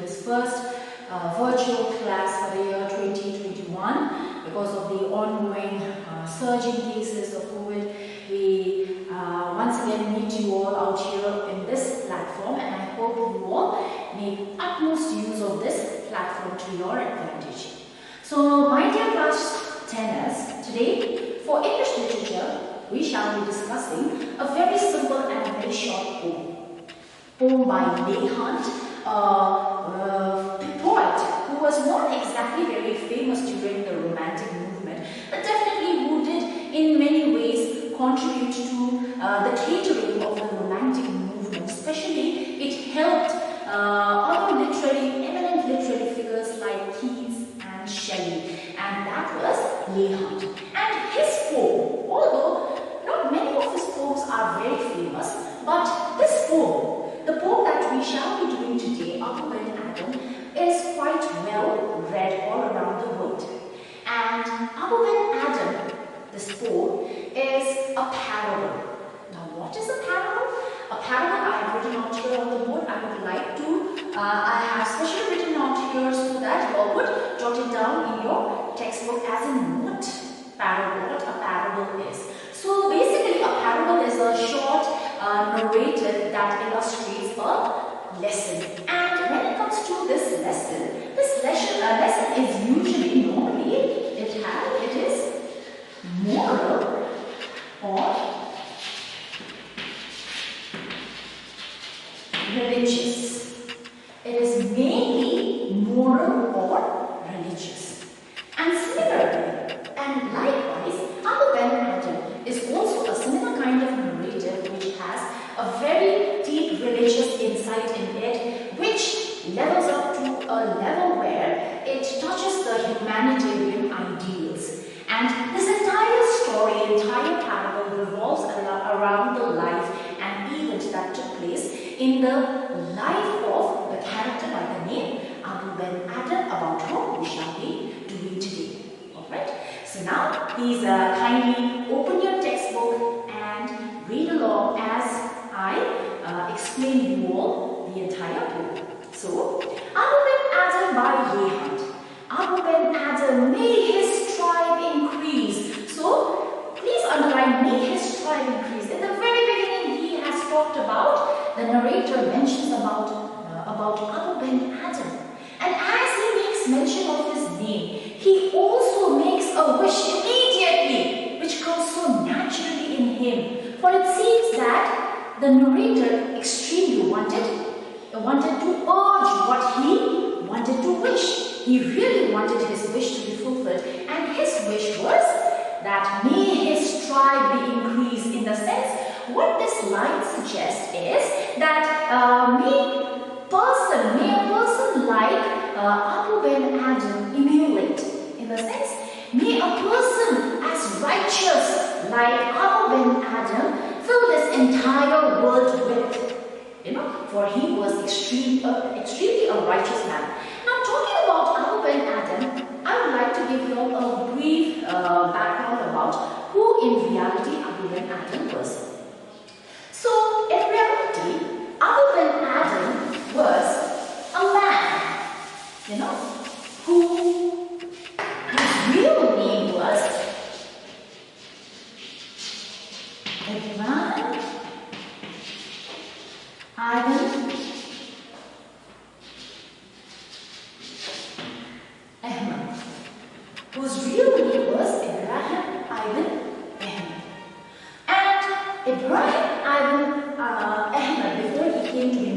this first virtual class for the year 2021. Because of the ongoing surging cases of COVID, we once again meet you all out here in this platform, and I hope you all make utmost use of this platform to your advantage. So, my dear class 10ers, today for English literature, we shall be discussing a very simple and very short poem. Poem by Leigh Hunt, a poet who was not exactly very famous during the Romantic movement, but definitely who did in many ways contribute to the catering of the Romantic movement. Especially, it helped other eminent literary figures like Keats and Shelley, and that was Leigh Hunt. And his poem, although not many of his poems are very famous, but this poem, the poem that we shall be doing today, Abu Ben Adhem, is quite well read all around the world. And Abu Ben Adhem, this poem, is a parable. Now, what is a parable? A parable I have written out here on the board. I would like to, I have specially written out here so that you all would jot it down in your textbook as in what a parable is. So basically, a parable is a short narrative that illustrates a lesson. And when it comes to this lesson is usually, normally, it is moral or religious. It is mainly moral or religious. And similarly, and likewise, Abu Ben Adhem is also a similar kind of narrative which has a very deep religious insight in it, which levels up to a level where it touches the humanitarian ideals. And this entire story, entire parable revolves around the life and event that took place in the life of the character by the name Abu Ben Adhem, about whom we shall be doing today. Alright? So now, please kindly open your textbook and read along as I explain you all the entire poem. So, Abu Ben Adhem by Leigh Hunt. Abu Ben Adhem, may his tribe increase. So, please underline, may his tribe increase. In the very beginning, he has talked about, the narrator mentions about Abu Ben Adhem. And as he makes mention of his name, he also makes a wish immediately, which comes so naturally in him. For it seems that the narrator extremely wanted to urge what he wanted to wish. He really wanted his wish to be fulfilled. And his wish was that may his tribe be increased. In the sense, what this line suggests is that may a person like Abu Ben Adhem emulate. In the sense, may a person as righteous like Abu Ben Adhem fill this entire world with. For he was extremely a righteous man. Now, talking about Abu Ben Adhem, I would like to give you all a brief background about who in reality Abu Ben Adhem was. So, in reality, Abu Ben Adhem was a man, whose real name was Adhem Ahmed, whose real name was Ibrahim Ibn Ahmed. And Ibrahim Ibn Ahmed, before he came to be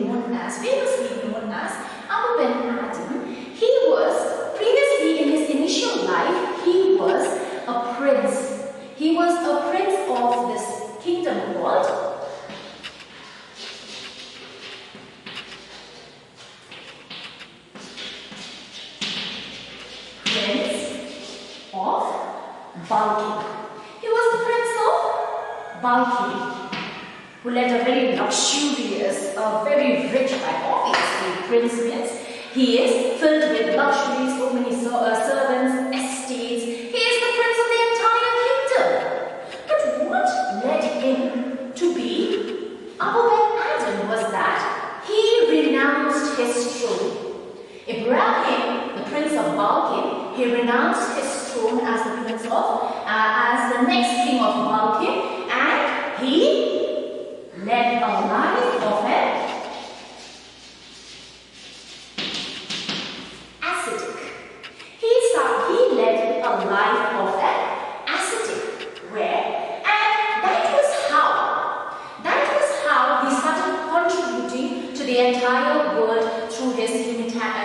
famously known as Abu Ben Adhem, he was previously in his initial life, he was a prince. He was a prince of this kingdom called Balkhi. He was the prince of Balkhi, who led a very luxurious, very rich life. Obviously, prince means he is filled with luxury, so many servants, estates. He is the prince of the entire kingdom. But what led him to be Abu Ben Adhem was that he renounced his throne. Ibrahim, the prince of Balkan, he renounced his throne as the prince of, as the next king of Balkan, and he led a life of an ascetic. He led a life of an ascetic, where, and that was how he started contributing to the entire world through his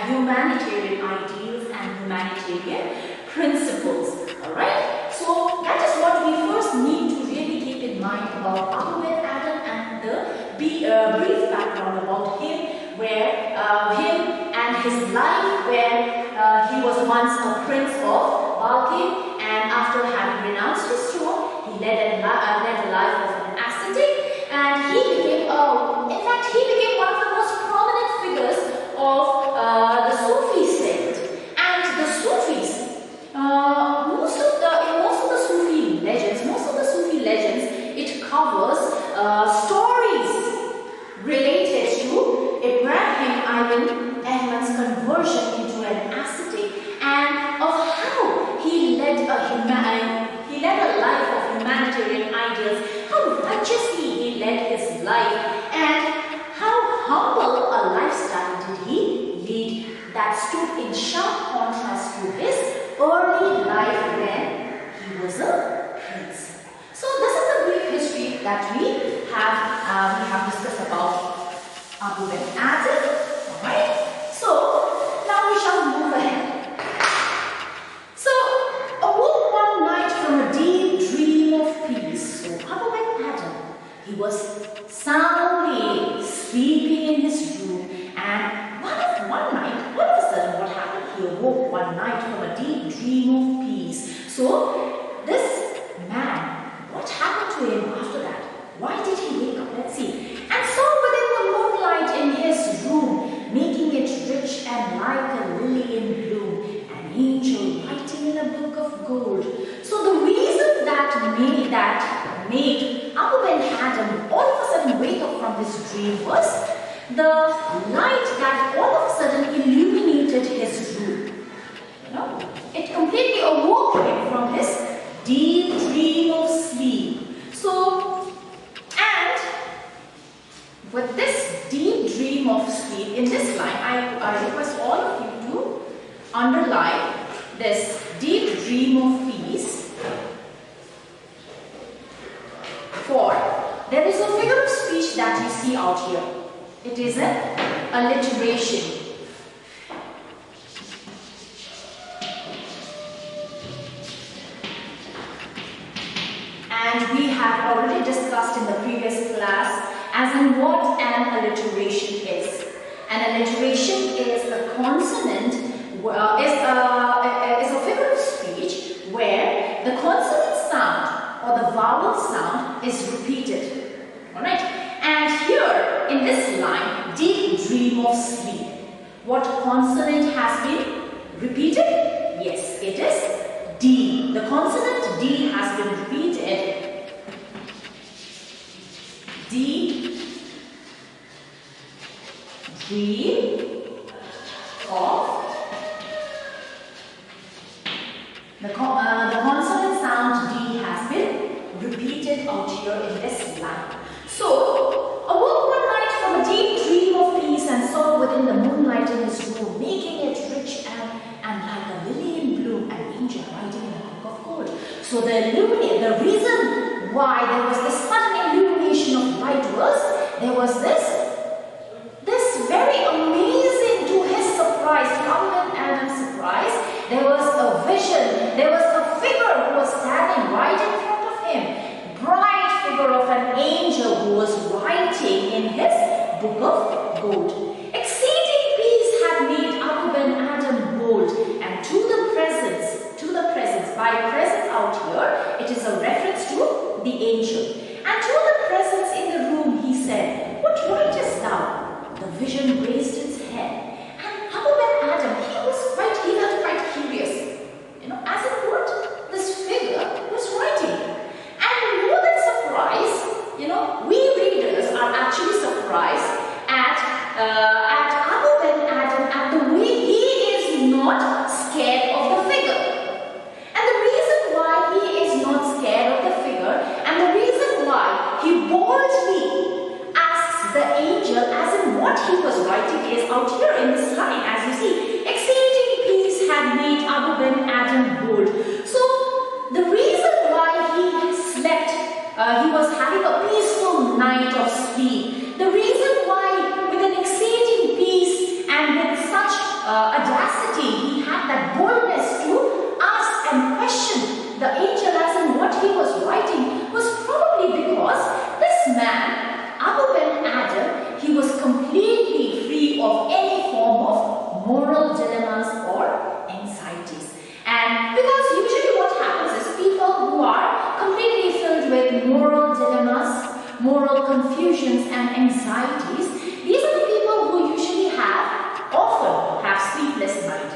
humanitarian ideals and humanitarian principles. Alright? So that is what we first need to really keep in mind about Abu Ben Adhem and the brief background about him, where him and his life, where he was once a prince of Balkan, and after having renounced his throne, he led a life of an ascetic, and he became, in fact, he became one of the most prominent figures of the Sufi sect. And the Sufis, most of the Sufi legends, it covers stories related to Ibrahim ibn Adham's conversion into an ascetic, and of how he led a life of humanitarian ideals, how righteously he led his life, and how humble a lifestyle did he lead, that stood in sharp contrast to his early life when he was a prince. So this is a brief history that we have discussed about Abu Ben Adhem. Alright? So now we shall move ahead. So, awoke one night from a deep dream of peace. So Abu Ben Adhem, he was soundly sleeping in his room, and one night, all of a sudden what happened? He awoke one night from a deep dream of peace. So this man, what happened to him after that? Why did he wake up? Let's see. And saw within the moonlight in his room, making it rich and like a lily in bloom, an angel writing in a book of gold. So the reason that made Abu Ben Adhem all of a sudden wake up from this dream was the light that all of a sudden illuminated his room. You know, it completely awoke him from his deep dream of sleep. So, and with this deep dream of sleep, in this line, I request all of you to underline this deep dream of peace. For there is a figure of speech that you see out here. It is an alliteration. And we have already discussed in the previous class as in what an alliteration is. An alliteration is a consonant, is a figure of speech where the consonant sound or the vowel sound is repeated. Alright? And here in this line, deep dream of sleep, what consonant has been repeated? Yes, it is D. The consonant D has been repeated. D, dream of. The consonant sound D has been repeated out here in this line. So, awoke one night from a deep dream of peace and saw within the moonlight in his room, making it rich and like a lily in bloom, an angel writing in a book of gold. So the reason why there was this sudden illumination of light was, there was this very amazing, to his surprise, to Abu Ben Adhem's surprise, there was a vision, there was a figure who was standing right in front of him, bright figure of an angel who was writing in his book of gold. Exceeding peace had made Abu Ben Adhem bold, and to the presence, by presence out here, it is a reference to the angel. And to the presence in the room, he said, "What writest thou?" The vision raised its head, and Abu Ben Adhem, he felt quite curious, as in what this figure was writing. And more than surprise, we readers are actually surprised at moral dilemmas or anxieties. And because usually what happens is people who are completely filled with moral dilemmas, moral confusions and anxieties, these are the people who usually often have sleepless night.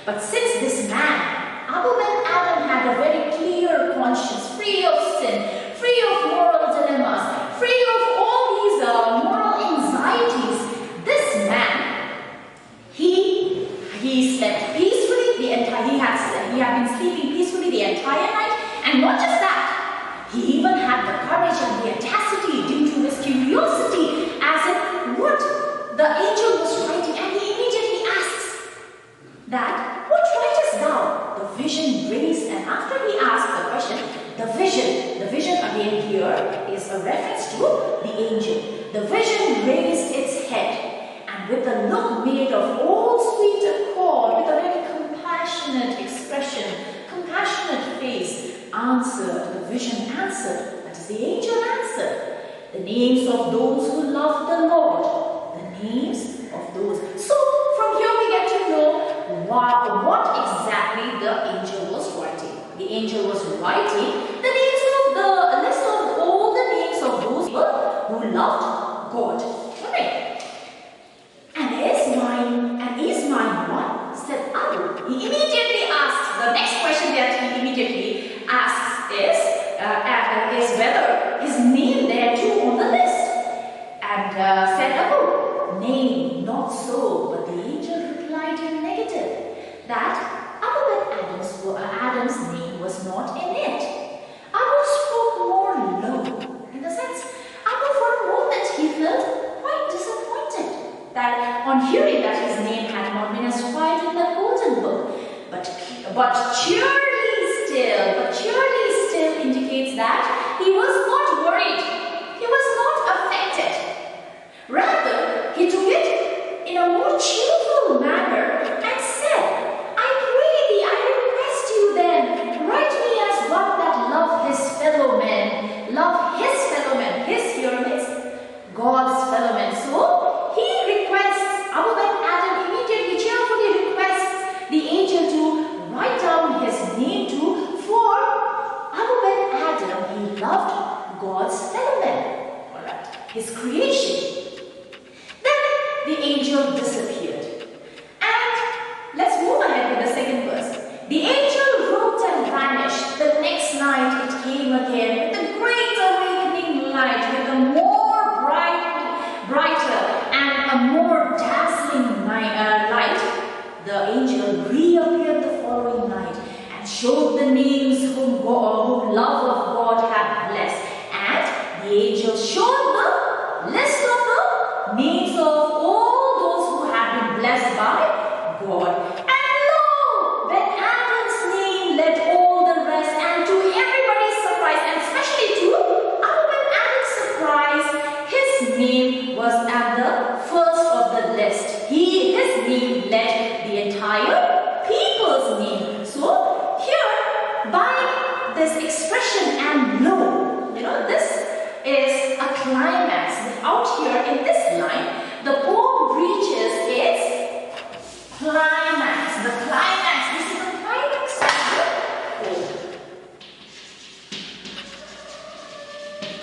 But since this man, Abu Ben Adhem, had a very clear conscience, free of sin, free of moral dilemmas, free of all these moral anxieties, this man, he slept peacefully he had been sleeping peacefully the entire night, and not just that, he even had the courage and the audacity due to his curiosity as if what the angel was writing, and he immediately asks that, what writest thou? The vision raised, and after he asked the question, the vision again here is a reference to the angel. The vision raised its head, and with a look made of all sweet accord, with a very compassionate expression, compassionate face, the vision answered, that is the angel answered, the names of those who love the Lord, the names of those. So from here we get to know what exactly the angel was writing. The angel was writing the names of the list of all the names of those people who loved God. Alright. And is mine one? Said Abu. He immediately asks, the next question that he immediately asks is whether his name there too on the list. And said Abu, nay, not so. But the angel replied in negative, that Abu Ben Adham's name was not in it. Abu spoke more low. In the sense, Abu for a moment he felt quite disappointed that on hearing that his name had not been inscribed in the golden book. But cheerily still indicates that he was not worried. He was not affected. Rather, he took it in a more cheerful manner and said, I pray thee, I request you then, write me as one that love his fellow men. Love his fellow men. His here means God's fellow men. So, he requests, Abu Ben Adhem immediately cheerfully requests the angel to write down his name too, for Abu Ben Adhem, he loved God's fellow men. Alright, his creation. The angel disappeared. And let's move ahead with the second verse. The angel wrote and vanished. The next night it came again with a great awakening light, with a more brighter and a more dazzling light. The angel reappeared the following night and showed the names whom love of God had blessed. And the angel showed the list of the names of all those who had been blessed by God. And lo, Ben Adham's name led all the rest, and to everybody's surprise, and especially to Ben Adham's surprise, his name was at the first of the list. His name led the entire people's name. So here, by this expression and lo, this is a climax. Out here in this line, the poem reaches its climax. The climax, this is the climax of the poem.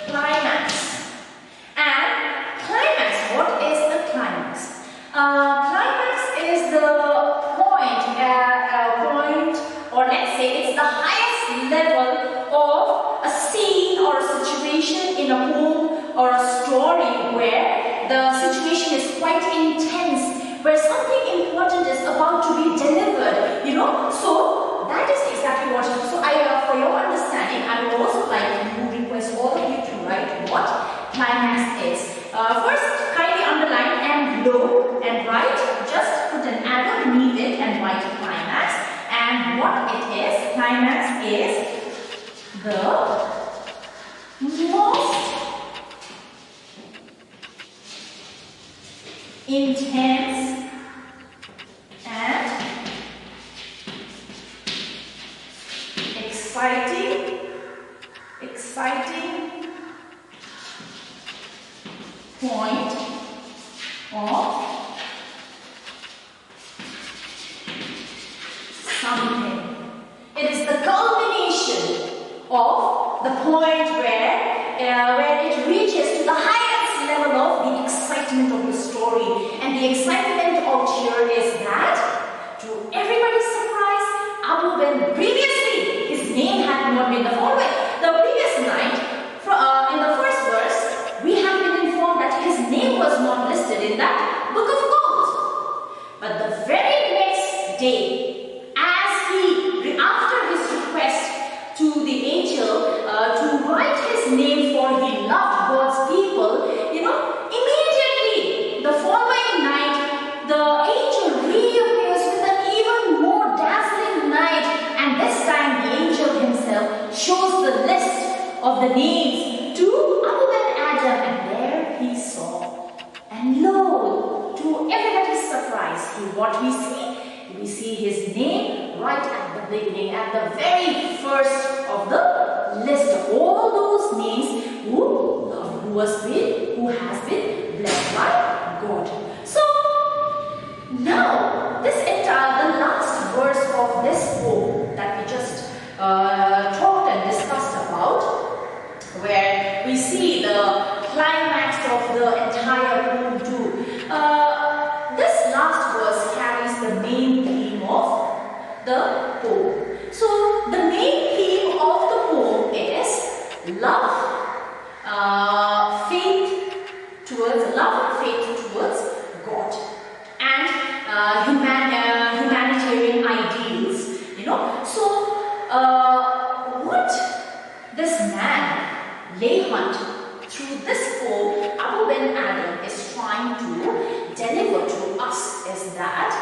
Climax. And climax, what is the climax? Climax is the point, or let's say it's the highest level of a scene or a situation in a poem or a story where the situation is quite intense, where something important is about to be delivered, So that is exactly what. So for your understanding, I would also like to request all of you to write what climax is. First, kindly underline and low and write. Just put an arrow beneath it and write climax. And what it is, climax is the most intense and exciting point of something. It is the culmination of the point where it reaches to the highest level of the excitement of the story. And the excitement out here is that, to everybody's surprise, Abu Ben, previously his name had not been the following. The previous night, in the first verse, we have been informed that his name was not listed in that book of gold. But the very next day, after his request to the angel to write his name, for he loved God's people, immediately the following night, the angel reappears with an even more dazzling light, and this time the angel himself shows the list of the names to Abu Ben Adhem, and there he saw. And lo, to everybody's surprise, what we see his name right at the beginning, at the very first of the list of all those names who has been blessed by God. So now the last verse of this poem that we just talked and discussed about, where we see the climax of the entire poem too. This last verse carries the main theme of the poem. So the main theme of the poem is love, love and faith towards God, and humanitarian ideals. So what this man, Layhunt, through this poem, Abu Ben Adhem is trying to deliver to us is that,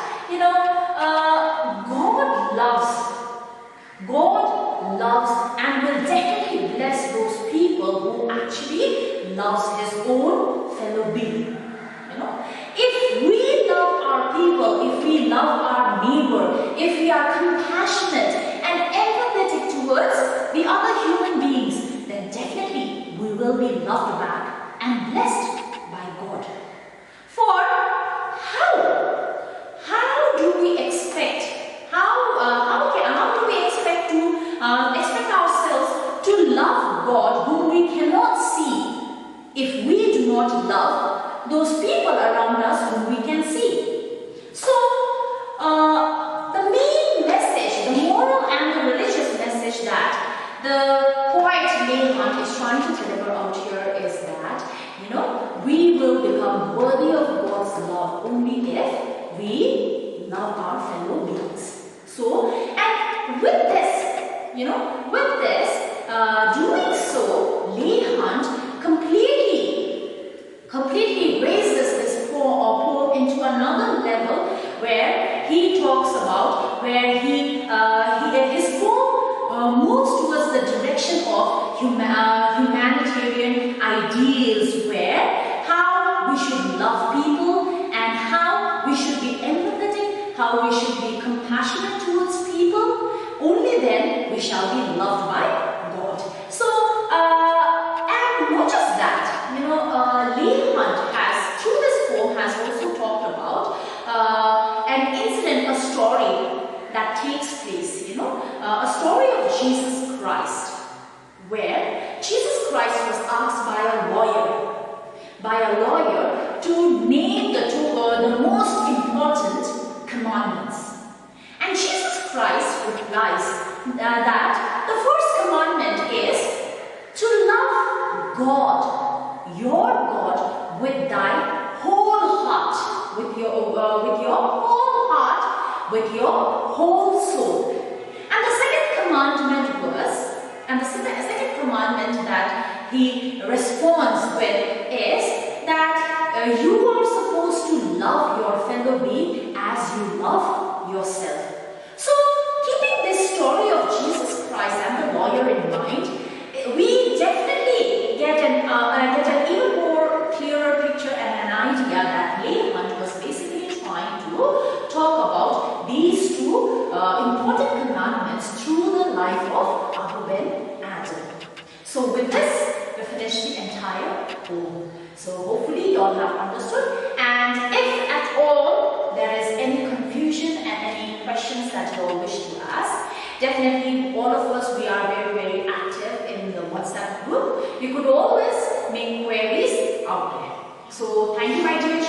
God loves and will definitely bless those people who actually loves his own fellow being. If we love our people, if we love our neighbor, if we are compassionate and empathetic towards the other human beings, then definitely we will be loved back and blessed by God. For how do we expect? How do we expect ourselves to love God whom we cannot see if we do not love those people around us whom we can see? So the main message, the moral and the religious message that the poet Layhunt is trying to deliver out here is that, we will become worthy of God's love only if we love our fellow beings. So, and with this, doing so, Layhunt completely raises this poem into another level, where he talks about, his poem moves towards the direction of humanitarian ideals, where how we should love people and how we should be empathetic, how we should be compassionate towards people. Only then we shall be loved by God. So, and not just that, Layhunt has, through this poem, has also talked about an incident, a story that takes place, a story of Jesus Christ, where Jesus Christ was asked by a lawyer to name the most important commandments. And Jesus Christ replies that the first commandment is to love God, your God, with thy whole heart, with your whole heart, with your whole soul. And the second commandment that he responds with is that you are supposed to love your fellow being as you love yourself. So, keeping this story of Jesus Christ and the lawyer in mind, we definitely get an even more clearer picture and an idea that Layhunt was basically trying to talk about these two important commandments through the life of Abu Ben Adhem. So, with this, we finish the entire poem. So, hopefully, you all have understood. And if at all there is any confusion and any questions that you all wish to Definitely all of us, we are very, very active in the WhatsApp group. You could always make queries out there. So thank you, my dear